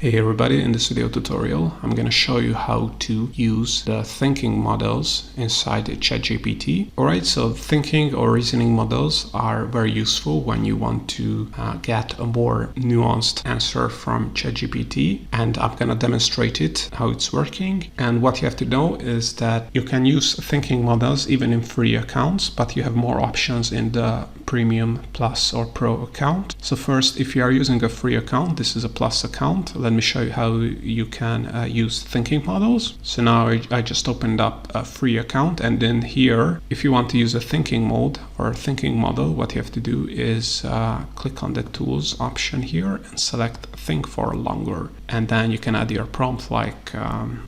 Hey everybody, in this video tutorial I'm going to show you how to use the thinking models inside ChatGPT. Alright, so thinking or reasoning models are very useful when you want to get a more nuanced answer from ChatGPT, and I'm going to demonstrate it, how it's working. And what you have to know is that you can use thinking models even in free accounts, but you have more options in the Premium, Plus or Pro account. So first, if you are using a free account, this is a Plus account. Let me show you how you can use thinking models. So now I just opened up a free account, and then here, if you want to use a thinking mode or a thinking model, what you have to do is click on the tools option here and select think for longer. And then you can add your prompt like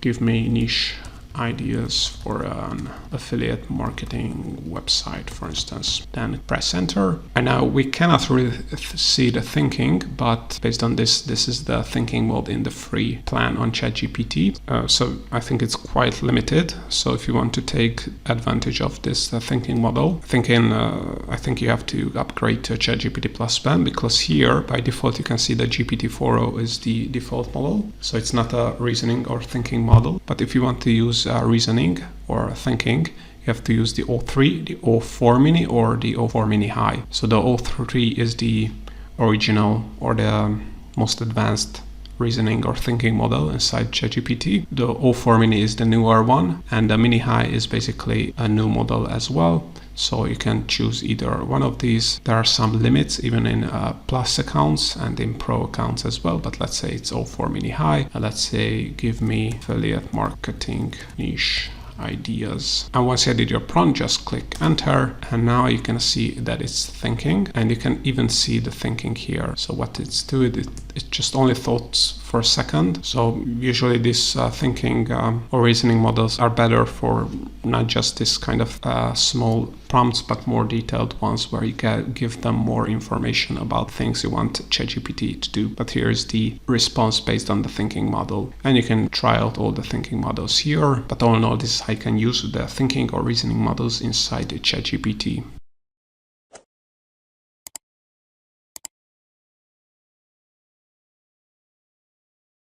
give me niche ideas for an affiliate marketing website, for instance. Then press enter. And now we cannot really see the thinking, but based on this is the thinking mode in the free plan on ChatGPT. So I think it's quite limited. So if you want to take advantage of this thinking model, I think you have to upgrade to ChatGPT Plus plan, because here by default you can see that GPT-4o is the default model. So it's not a reasoning or thinking model. But if you want to use reasoning or thinking, you have to use the O3, the O4 mini, or the O4 mini high. So the O3 is the original or the most advanced reasoning or thinking model inside ChatGPT. The O4 mini is the newer one, and the mini high is basically a new model as well. So you can choose either one of these. There are some limits even in Plus accounts and in Pro accounts as well, but let's say it's O4 mini high. Let's say give me affiliate marketing niche ideas. And once you did your prompt, just click enter, and now you can see that it's thinking, and you can even see the thinking here. So what it's doing, it just only thought for a second. So usually these thinking or reasoning models are better for not just this kind of small prompts, but more detailed ones where you can give them more information about things you want ChatGPT to do. But here is the response based on the thinking model, and you can try out all the thinking models here. But all in all, this is how you can use the thinking or reasoning models inside the ChatGPT.